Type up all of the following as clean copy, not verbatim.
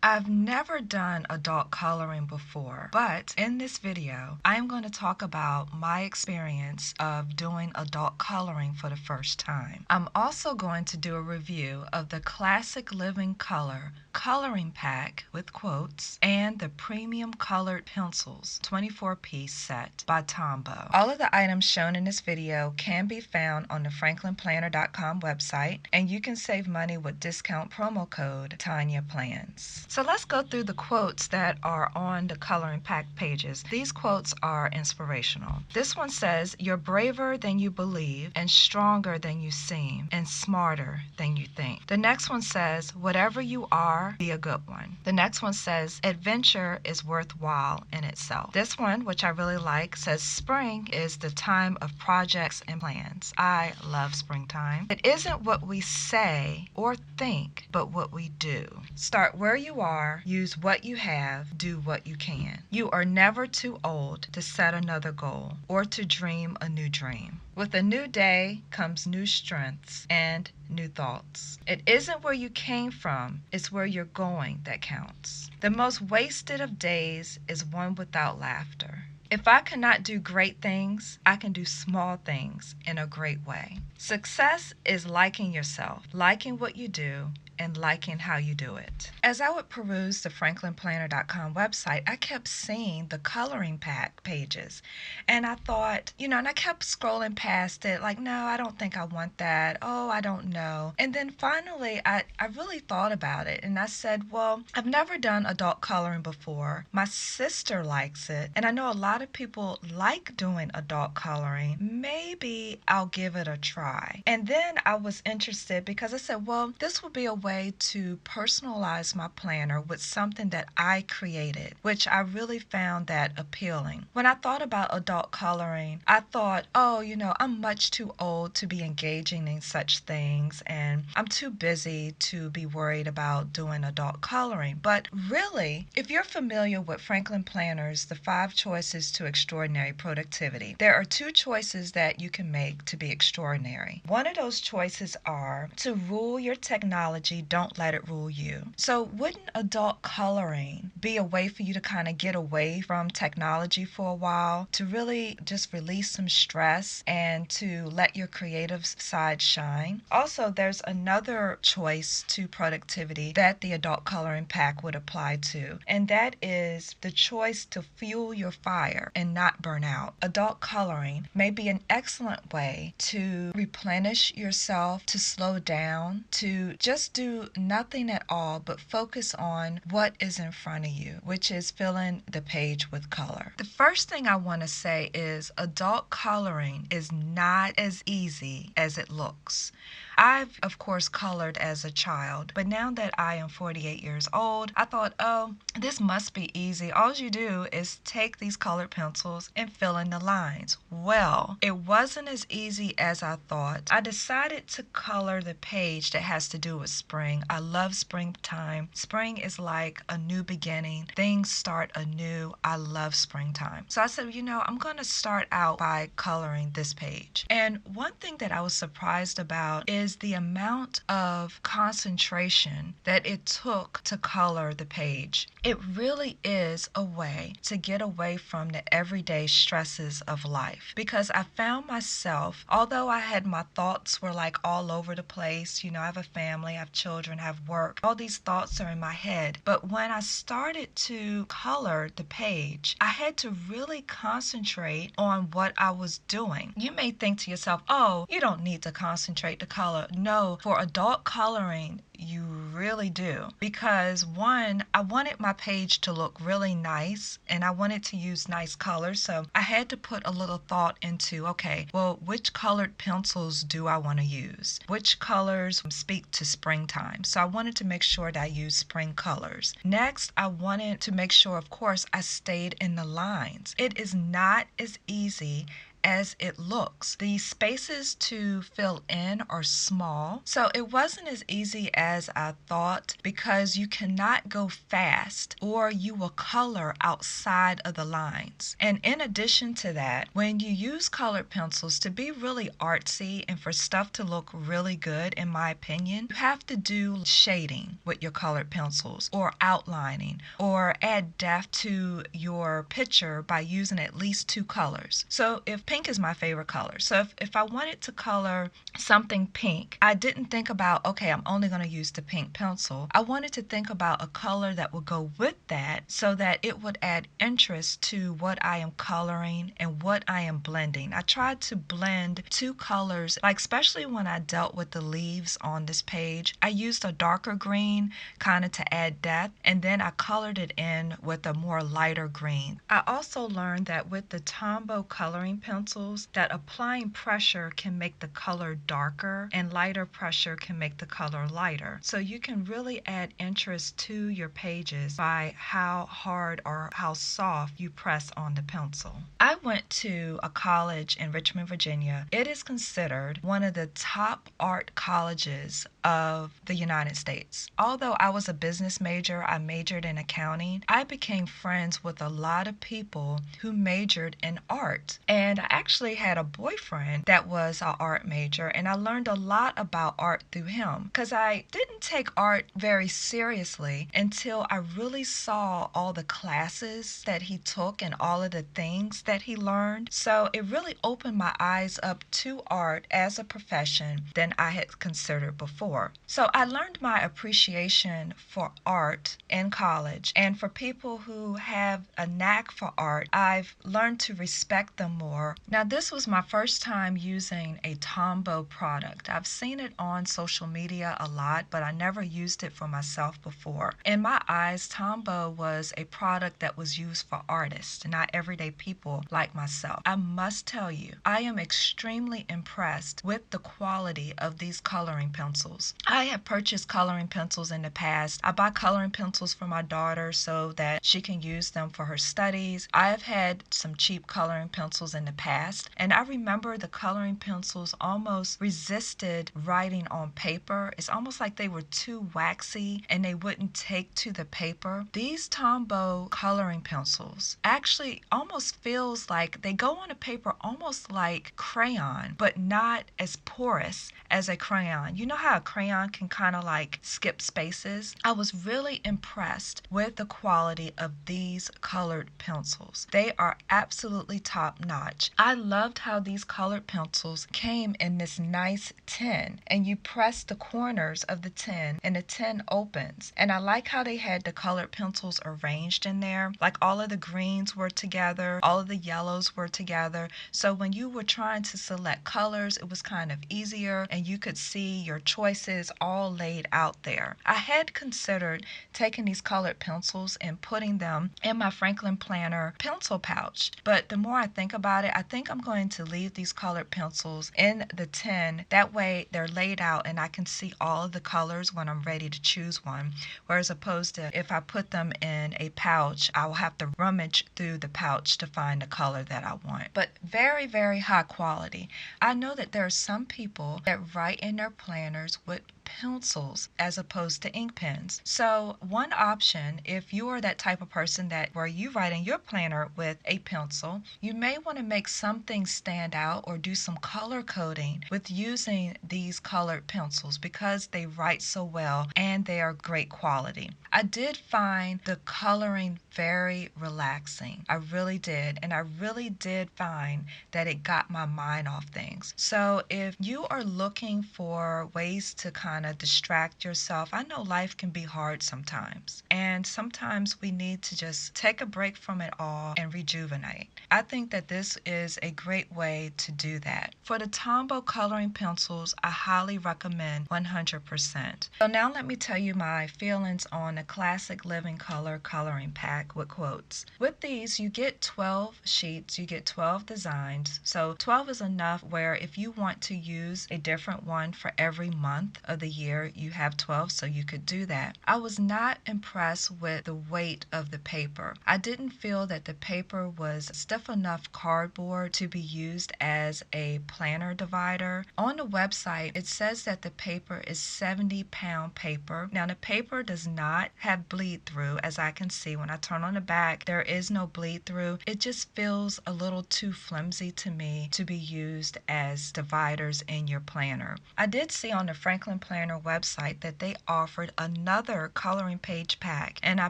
I've never done adult coloring before, but in this video, I'm going to talk about my experience of doing adult coloring for the first time. I'm also going to do a review of the Classic Living Color coloring pack with quotes and the Premium Colored Pencils 24-piece set by Tombow. All of the items shown in this video can be found on the franklinplanner.ca website, and you can save money with discount promo code Tonya Plans. So let's go through the quotes that are on the coloring pack pages. These quotes are inspirational. This one says, "You're braver than you believe, and stronger than you seem, and smarter than you think." The next one says, "Whatever you are, be a good one." The next one says, "Adventure is worthwhile in itself." This one, which I really like, says, "Spring is the time of projects and plans." I love springtime. "It isn't what we say or think, but what we do. Start where you are, use what you have, do what you can. You are never too old to set another goal or to dream a new dream. With a new day comes new strengths and new thoughts. It isn't where you came from, it's where you're going that counts. The most wasted of days is one without laughter. If I cannot do great things, I can do small things in a great way." Success is liking yourself, liking what you do, and liking how you do it. As I would peruse the franklinplanner.com website, I kept seeing the coloring pack pages. And I thought, and I kept scrolling past it like, no, I don't think I want that. Oh, I don't know. And then finally, I really thought about it. And I said, well, I've never done adult coloring before. My sister likes it. And I know a lot of people like doing adult coloring. Maybe I'll give it a try. And then I was interested because I said, well, this would be a way to personalize my planner with something that I created, which I really found that appealing. When I thought about adult coloring, I thought, oh, I'm much too old to be engaging in such things, and I'm too busy to be worried about doing adult coloring. But really, if you're familiar with Franklin Planner's The 5 Choices to Extraordinary Productivity, there are 2 choices that you can make to be extraordinary. One of those choices are to rule your technology, don't let it rule you. So wouldn't adult coloring be a way for you to kind of get away from technology for a while, to really just release some stress and to let your creative side shine? Also, there's another choice to productivity that the adult coloring pack would apply to, and that is the choice to fuel your fire and not burn out. Adult coloring may be an excellent way to replenish yourself, to slow down, to just do nothing at all but focus on what is in front of you, which is filling the page with color. The first thing I want to say is adult coloring is not as easy as it looks. I've, of course, colored as a child, but now that I am 48 years old, I thought, oh, this must be easy. All you do is take these colored pencils and fill in the lines. Well, it wasn't as easy as I thought. I decided to color the page that has to do with spring. I love springtime. Spring is like a new beginning. Things start anew. I love springtime. So I said, I'm going to start out by coloring this page. And one thing that I was surprised about is the amount of concentration that it took to color the page. It really is a way to get away from the everyday stresses of life, because I found myself, although my thoughts were like all over the place, I have a family, I have children, I have work, all these thoughts are in my head. But when I started to color the page, I had to really concentrate on what I was doing. You may think to yourself, oh, you don't need to concentrate to color. No, for adult coloring, you really do. Because one, I wanted my page to look really nice and I wanted to use nice colors. So I had to put a little thought into, okay, well, which colored pencils do I want to use? Which colors speak to springtime? So I wanted to make sure that I used spring colors. Next, I wanted to make sure, of course, I stayed in the lines. It is not as easy as it looks. The spaces to fill in are small, so it wasn't as easy as I thought because you cannot go fast or you will color outside of the lines. And in addition to that, when you use colored pencils, to be really artsy and for stuff to look really good, in my opinion, you have to do shading with your colored pencils or outlining or add depth to your picture by using at least two colors. So if pink is my favorite color, so if I wanted to color something pink, I didn't think about, okay, I'm only going to use the pink pencil. I wanted to think about a color that would go with that so that it would add interest to what I am coloring and what I am blending. I tried to blend two colors, like especially when I dealt with the leaves on this page. I used a darker green kind of to add depth, and then I colored it in with a more lighter green. I also learned that with the Tombow coloring pencils, that applying pressure can make the color darker and lighter pressure can make the color lighter. So you can really add interest to your pages by how hard or how soft you press on the pencil. I went to a college in Richmond, Virginia. It is considered one of the top art colleges of the United States. Although I was a business major, I majored in accounting, I became friends with a lot of people who majored in art. And I actually had a boyfriend that was an art major, and I learned a lot about art through him because I didn't take art very seriously until I really saw all the classes that he took and all of the things that he learned. So it really opened my eyes up to art as a profession than I had considered before. So I learned my appreciation for art in college, and for people who have a knack for art, I've learned to respect them more. Now, this was my first time using a Tombow product. I've seen it on social media a lot, but I never used it for myself before. In my eyes, Tombow was a product that was used for artists, not everyday people like myself. I must tell you, I am extremely impressed with the quality of these coloring pencils. I have purchased coloring pencils in the past. I buy coloring pencils for my daughter so that she can use them for her studies. I have had some cheap coloring pencils in the past, and I remember the coloring pencils almost resisted writing on paper. It's almost like they were too waxy and they wouldn't take to the paper. These Tombow coloring pencils actually almost feels like they go on a paper almost like crayon, but not as porous as a crayon. You know how a crayon can kind of like skip spaces? I was really impressed with the quality of these colored pencils. They are absolutely top notch. I loved how these colored pencils came in this nice tin, and you press the corners of the tin and the tin opens. And I like how they had the colored pencils arranged in there. Like all of the greens were together, all of the yellows were together. So when you were trying to select colors, it was kind of easier and you could see your choices all laid out there. I had considered taking these colored pencils and putting them in my Franklin Planner pencil pouch. But the more I think about it, I think I'm going to leave these colored pencils in the tin. That way they're laid out and I can see all of the colors when I'm ready to choose one. Whereas opposed to if I put them in a pouch, I will have to rummage through the pouch to find the color that I want. But very, very high quality. I know that there are some people that write in their planners with pencils as opposed to ink pens. So one option, if you are that type of person that where you write in your planner with a pencil, you may want to make something stand out or do some color coding with using these colored pencils because they write so well and they are great quality. I did find the coloring very relaxing. I really did. And I really did find that it got my mind off things. So if you are looking for ways to kind of distract yourself, I know life can be hard sometimes. And sometimes we need to just take a break from it all and rejuvenate. I think that this is a great way to do that. For the Tombow coloring pencils, I highly recommend 100%. So now let me tell you my feelings on the Classic Living Color coloring pack with quotes. With these, you get 12 sheets, you get 12 designs. So 12 is enough where if you want to use a different one for every month of of the year you have 12, so you could do that. I was not impressed with the weight of the paper. I didn't feel that the paper was stiff enough cardboard to be used as a planner divider. On the website, it says that the paper is 70-pound paper. Now, the paper does not have bleed through, as I can see. When I turn on the back, there is no bleed through. It just feels a little too flimsy to me to be used as dividers in your planner. I did see on the Franklin Planner website that they offered another coloring page pack, and I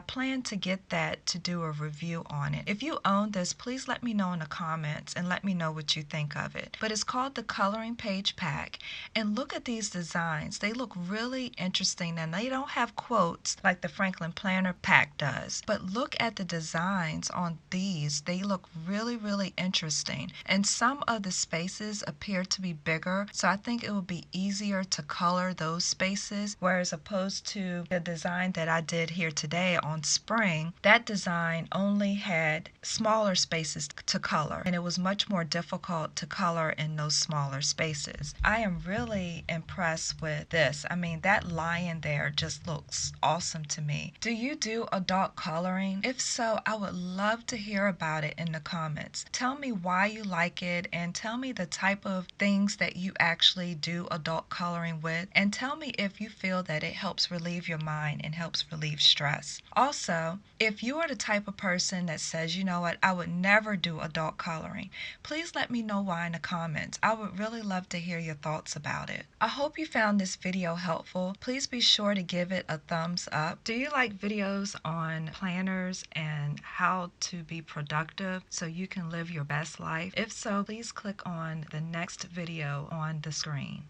plan to get that to do a review on it. If you own this, please let me know in the comments and let me know what you think of it. But it's called the coloring page pack, and look at these designs. They look really interesting, and they don't have quotes like the Franklin Planner pack does, but look at the designs on these. They look really interesting, and some of the spaces appear to be bigger, so I think it will be easier to color those spaces, whereas opposed to the design that I did here today on spring, that design only had smaller spaces to color, and it was much more difficult to color in those smaller spaces. I am really impressed with this. I mean, that lion there just looks awesome to me. Do you do adult coloring? If so, I would love to hear about it in the comments. Tell me why you like it, and tell me the type of things that you actually do adult coloring with, and tell me if you feel that it helps relieve your mind and helps relieve stress. Also, if you are the type of person that says, you know what, I would never do adult coloring, please let me know why in the comments. I would really love to hear your thoughts about it. I hope you found this video helpful. Please be sure to give it a thumbs up. Do you like videos on planners and how to be productive so you can live your best life? If so, please click on the next video on the screen.